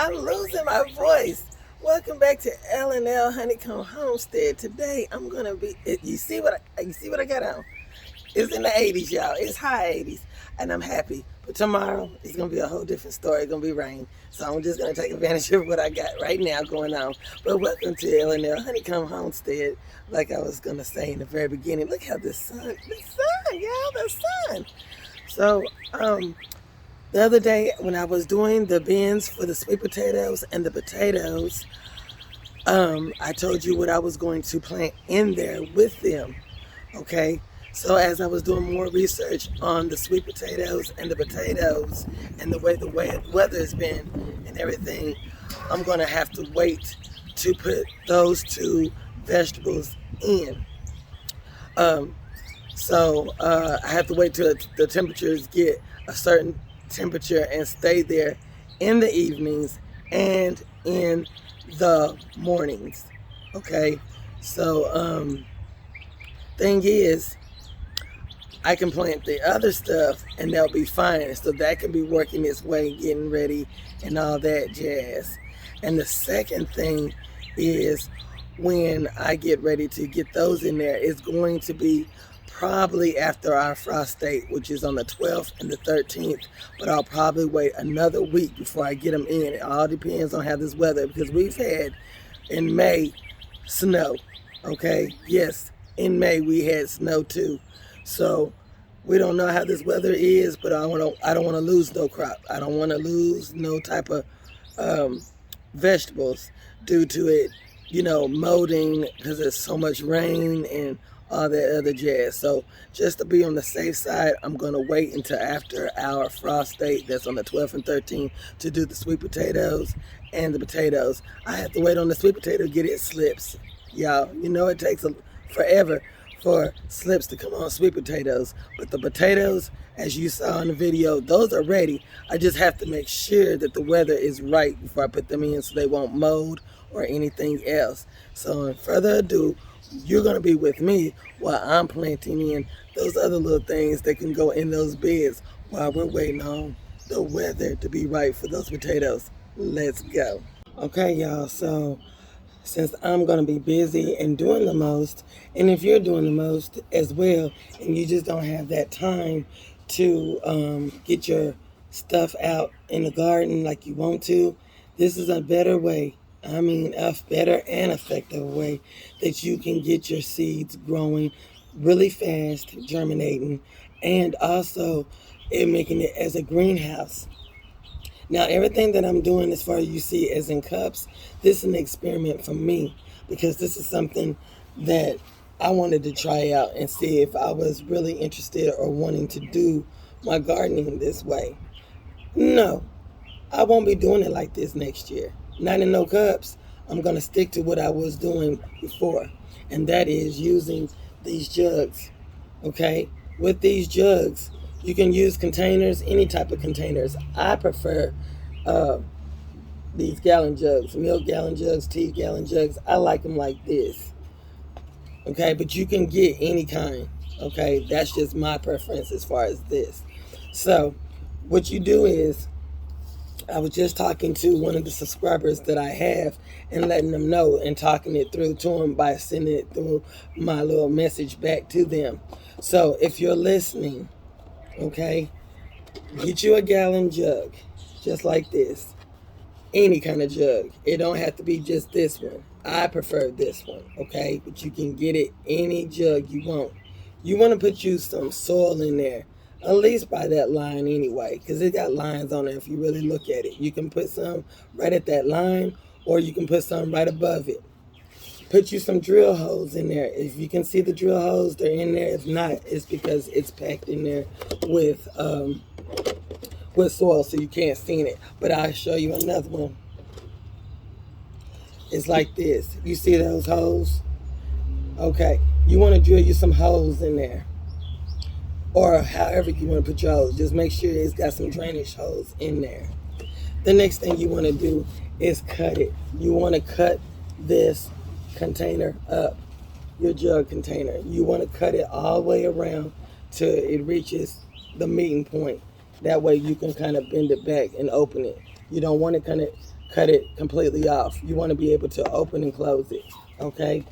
I'm losing my voice. Welcome back to L&L Honeycomb Homestead. Today I'm gonna be. You see what I got on? It's in the 80s, y'all. It's high 80s, and I'm happy. But tomorrow it's gonna be a whole different story. It's gonna be rain, so I'm just gonna take advantage of what I got right now going on. But welcome to L&L Honeycomb Homestead. Like I was gonna say in the very beginning, look how the sun, y'all, the sun. So the other day when I was doing the bins for the sweet potatoes and the potatoes, I told you what I was going to plant in there with them. Okay. So as I was doing more research on the sweet potatoes and the way the weather has been and everything, I'm going to have to wait to put those two vegetables in. I have to wait till the temperatures get a certain temperature and stay there in the evenings and in the mornings. Okay. So thing is, I can plant the other stuff and they'll be fine. So that can be working its way, getting ready and all that jazz. And the second thing is when I get ready to get those in there, it's going to be probably after our frost date, which is on the 12th and the 13th. But I'll probably wait another week before I get them in. It all depends on how this weather, because we've had in May snow. Okay. Yes. In May we had snow too. So we don't know how this weather is, but I don't want to lose no crop. I don't want to lose no type of vegetables due to it, molding because there's so much rain and all that other jazz. So just to be on the safe side, I'm going to wait until after our frost date, that's on the 12th and 13th, to do the sweet potatoes and the potatoes. I have to wait on the sweet potato to get it slips. Y'all, it takes forever for slips to come on sweet potatoes. But the potatoes, as you saw in the video, those are ready. I just have to make sure that the weather is right before I put them in so they won't mold or anything else. So in further ado, you're going to be with me while I'm planting in those other little things that can go in those beds while we're waiting on the weather to be right for those potatoes. Let's go. Okay, y'all, so since I'm going to be busy and doing the most, and if you're doing the most as well, and you just don't have that time to get your stuff out in the garden like you want to, this is a better way. I mean, a better and effective way that you can get your seeds growing really fast, germinating, and also making it as a greenhouse. Now, everything that I'm doing as far as you see as in cups, this is an experiment for me because this is something that I wanted to try out and see if I was really interested or wanting to do my gardening this way. No, I won't be doing it like this next year. Not in no cups. I'm going to stick to what I was doing before, and that is using these jugs, okay? With these jugs, you can use containers, any type of containers. I prefer these gallon jugs, milk gallon jugs, tea gallon jugs. I like them like this, okay? But you can get any kind, okay? That's just my preference as far as this. So what you do is, I was just talking to one of the subscribers that I have and letting them know and talking it through to them by sending it through my little message back to them. So if you're listening, okay, get you a gallon jug just like this, any kind of jug. It don't have to be just this one. I prefer this one, okay, but you can get it any jug you want. You want to put you some soil in there, at least by that line anyway, because it got lines on it. If you really look at it, you can put some right at that line, or you can put some right above it. Put you some drill holes in there. If you can see the drill holes, they're in there. If not, it's because it's packed in there with soil, so you can't see it. But I'll show you another one. It's like this. You see those holes? Okay. You want to drill you some holes in there, or however you want to put your holes. Just make sure it's got some drainage holes in there. The next thing you want to do is cut it. You want to cut this container up, your jug container. You want to cut it all the way around till it reaches the meeting point. That way you can kind of bend it back and open it. You don't want to kind of cut it completely off. You want to be able to open and close it, okay?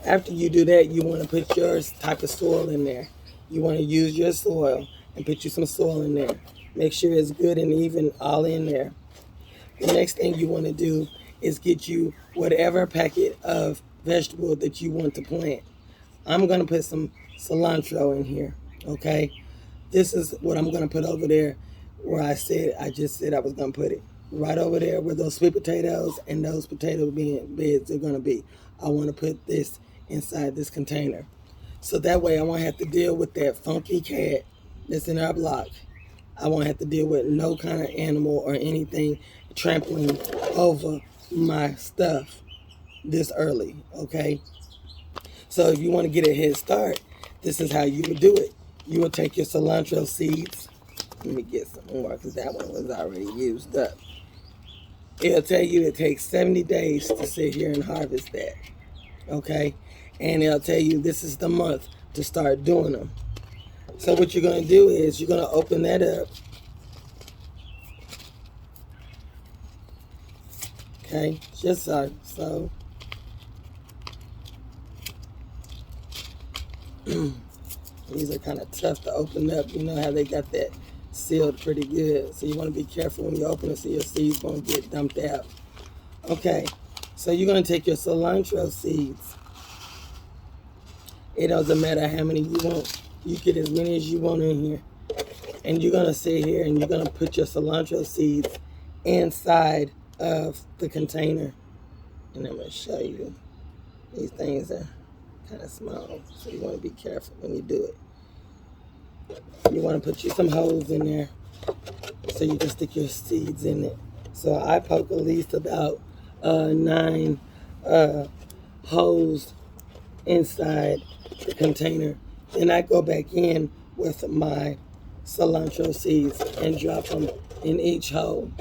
After you do that, you want to put your type of soil in there. You want to use your soil and put you some soil in there. Make sure it's good and even all in there. The next thing you want to do is get you whatever packet of vegetable that you want to plant. I'm going to put some cilantro in here, okay? This is what I'm going to put over there where I just said I was going to put it. Right over there where those sweet potatoes and those potato beds are going to be. I want to put this inside this container. So that way I won't have to deal with that funky cat that's in our block. I won't have to deal with no kind of animal or anything trampling over my stuff this early, okay? So if you want to get a head start, this is how you would do it. You would take your cilantro seeds. Let me get some more because that one was already used up. It'll tell you it takes 70 days to sit here and harvest that, okay? And it'll tell you this is the month to start doing them. So what you're going to do is you're going to open that up. Okay, just so. These are kind of tough to open up. You know how they got that sealed pretty good. So you want to be careful when you open it so your seeds won't get dumped out. Okay, so you're going to take your cilantro seeds. It doesn't matter how many you want. You get as many as you want in here. And you're going to sit here and you're going to put your cilantro seeds inside of the container. And I'm going to show you. These things are kind of small, so you want to be careful when you do it. You want to put you some holes in there so you can stick your seeds in it. So I poke at least about 9 holes inside the container. Then I go back in with my cilantro seeds and drop them in each hole.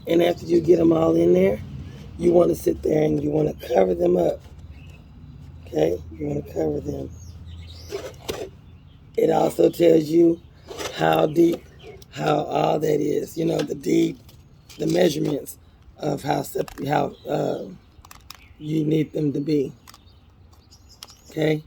And after you get them all in there, you want to sit there and you want to cover them up. Okay? You want to cover them. It also tells you how deep, how all that is. You know, the measurements of how you need them to be. Okay?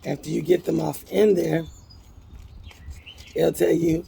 After you get them off in there, it'll tell you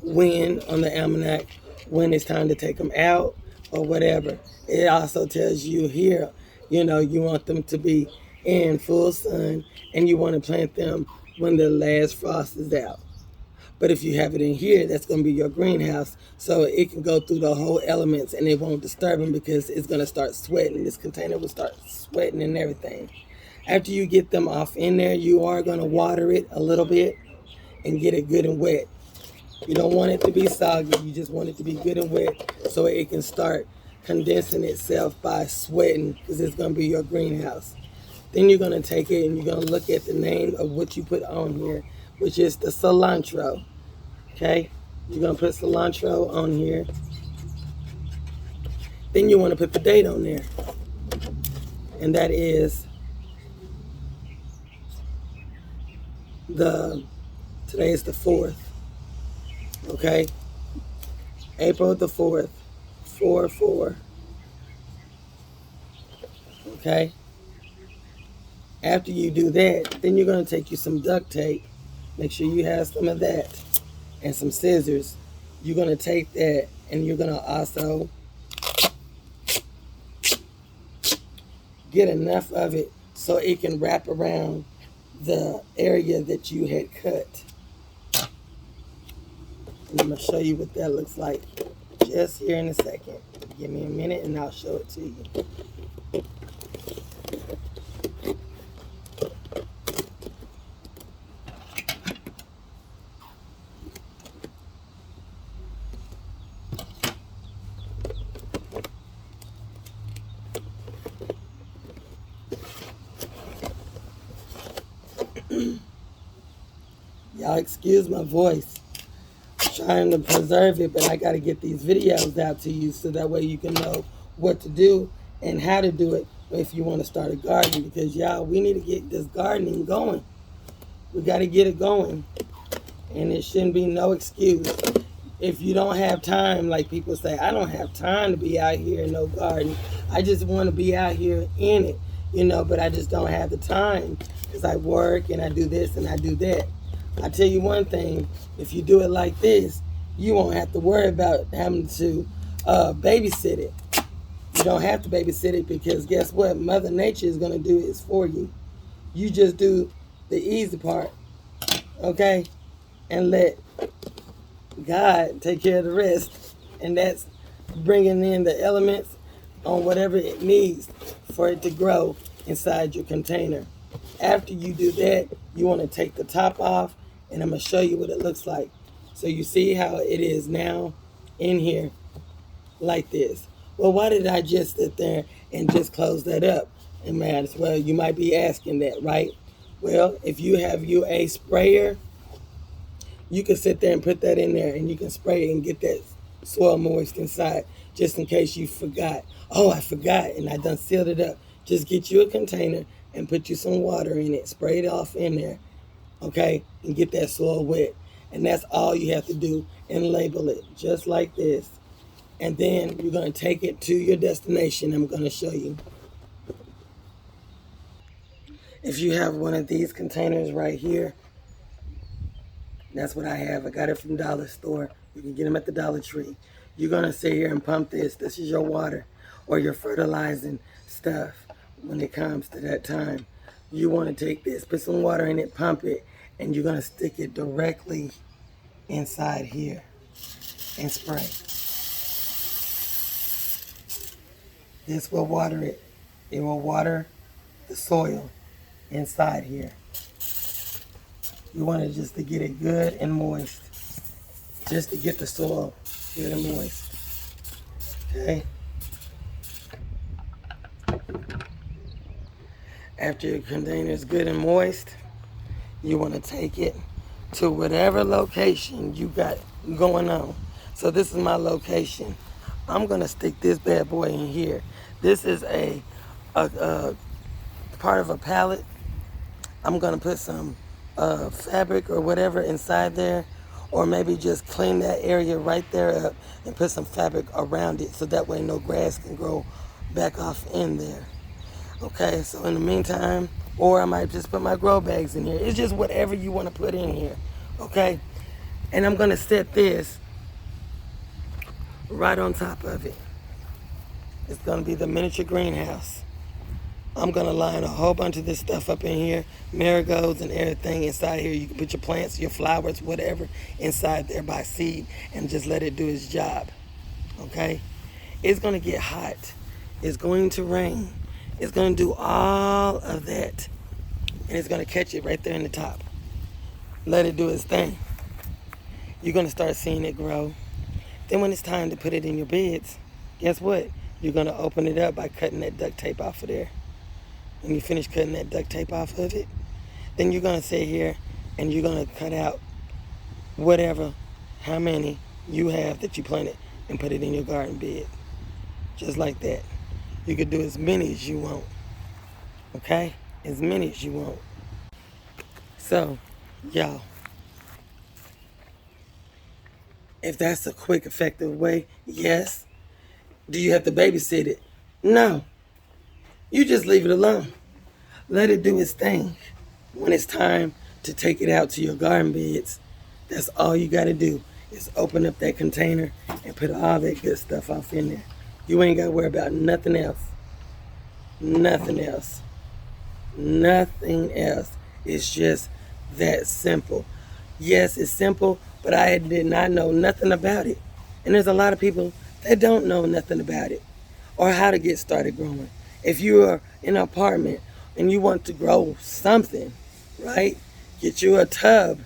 when on the almanac, when it's time to take them out or whatever. It also tells you here, you know, you want them to be in full sun and you want to plant them when the last frost is out. But if you have it in here, that's going to be your greenhouse, so it can go through the whole elements and it won't disturb them because it's going to start sweating. This container will start sweating and everything. After you get them off in there, you are going to water it a little bit and get it good and wet. You don't want it to be soggy. You just want it to be good and wet so it can start condensing itself by sweating because it's going to be your greenhouse. Then you're going to take it and you're going to look at the name of what you put on here, which is the cilantro. Okay? You're going to put cilantro on here. Then you want to put the date on there. And that is today is the 4th. Okay? April the 4th. 4/4. Okay? After you do that, then you're going to take you some duct tape. Make sure you have some of that. And some scissors. You're going to take that and you're going to also get enough of it so it can wrap around the area that you had cut. And I'm going to show you what that looks like just here in a second. Give me a minute and I'll show it to you. Y'all excuse my voice. I'm trying to preserve it, but I got to get these videos out to you so that way you can know what to do and how to do it if you want to start a garden. Because y'all, we need to get this gardening going. We got to get it going. And it shouldn't be no excuse. If you don't have time, like people say, I don't have time to be out here in no garden. I just want to be out here in it, but I just don't have the time because I work and I do this and I do that. I tell you one thing, if you do it like this, you won't have to worry about having to babysit it. You don't have to babysit it because guess what? Mother Nature is going to do it for you. You just do the easy part, okay? And let God take care of the rest. And that's bringing in the elements on whatever it needs for it to grow inside your container. After you do that, you want to take the top off, and I'm going to show you what it looks like. So you see how it is now in here like this. Well, why did I just sit there and just close that up? And might as well, you might be asking that, right? Well, if you have a sprayer, you can sit there and put that in there and you can spray it and get that soil moist inside just in case you forgot. Oh, I forgot and I done sealed it up. Just get you a container and put you some water in it. Spray it off in there, okay? And get that soil wet. And that's all you have to do and label it just like this. And then you're going to take it to your destination. I'm going to show you. If you have one of these containers right here, that's what I have. I got it from Dollar Store. You can get them at the Dollar Tree. You're going to sit here and pump this. This is your water or your fertilizing stuff when it comes to that time. You want to take this, put some water in it, pump it, and you're going to stick it directly inside here and spray. This will water it. It will water the soil inside here. You want it just to get it good and moist. Just to get the soil good and moist. Okay? After your container is good and moist, you want to take it to whatever location you got going on. So this is my location. I'm going to stick this bad boy in here. This is a part of a pallet. I'm going to put some fabric or whatever inside there, or maybe just clean that area right there up and put some fabric around it so that way no grass can grow back off in there. Okay, so in the meantime, or I might just put my grow bags in here. It's just whatever you want to put in here, okay? And I'm going to set this right on top of it. It's going to be the miniature greenhouse. I'm going to line a whole bunch of this stuff up in here, marigolds and everything inside here. You can put your plants, your flowers, whatever, inside there by seed and just let it do its job, okay? It's going to get hot. It's going to rain. It's going to do all of that, and it's going to catch it right there in the top. Let it do its thing. You're going to start seeing it grow. Then when it's time to put it in your beds, guess what? You're going to open it up by cutting that duct tape off of there. When you finish cutting that duct tape off of it, then you're going to sit here and you're going to cut out whatever, how many you have that you planted and put it in your garden bed. Just like that. You could do as many as you want. Okay? As many as you want. So, y'all, if that's a quick, effective way, yes. Do you have to babysit it? No. You just leave it alone. Let it do its thing. When it's time to take it out to your garden beds, that's all you got to do is open up that container and put all that good stuff off in there. You ain't got to worry about nothing else. Nothing else. Nothing else. It's just that simple. Yes, it's simple, but I did not know nothing about it. And there's a lot of people that don't know nothing about it or how to get started growing. If you are in an apartment and you want to grow something, right? Get you a tub,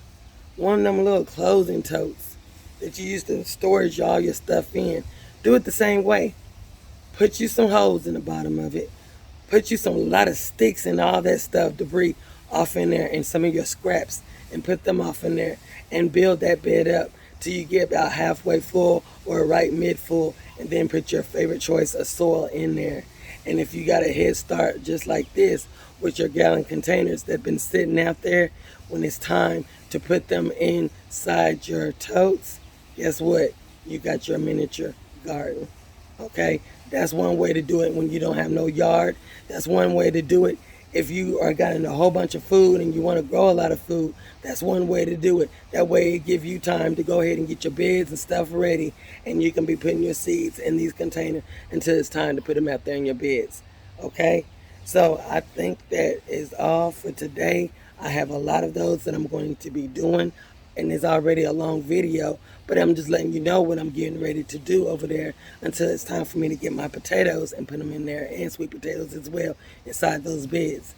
one of them little clothing totes that you used to storage all your stuff in. Do it the same way. Put you some holes in the bottom of it. Put you a lot of sticks and all that stuff, debris, off in there and some of your scraps and put them off in there and build that bed up till you get about halfway full or right mid full, and then put your favorite choice of soil in there. And if you got a head start just like this with your gallon containers that have been sitting out there, when it's time to put them inside your totes, guess what? You got your miniature garden. Okay, that's one way to do it when you don't have no yard. That's one way to do it if you are getting a whole bunch of food and you want to grow a lot of food. That's one way to do it. That way it gives you time to go ahead and get your beds and stuff ready, and you can be putting your seeds in these containers until it's time to put them out there in your beds. Okay, so I think that is all for today. I have a lot of those that I'm going to be doing, and it's already a long video, but I'm just letting you know what I'm getting ready to do over there until it's time for me to get my potatoes and put them in there, and sweet potatoes as well, inside those beds.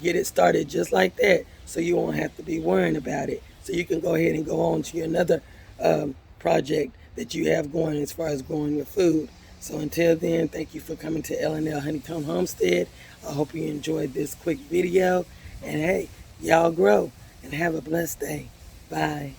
Get it started just like that so you won't have to be worrying about it. So you can go ahead and go on to another project that you have going as far as growing your food. So until then, thank you for coming to L&L Honeycomb Homestead. I hope you enjoyed this quick video. And hey, y'all grow and have a blessed day. Bye.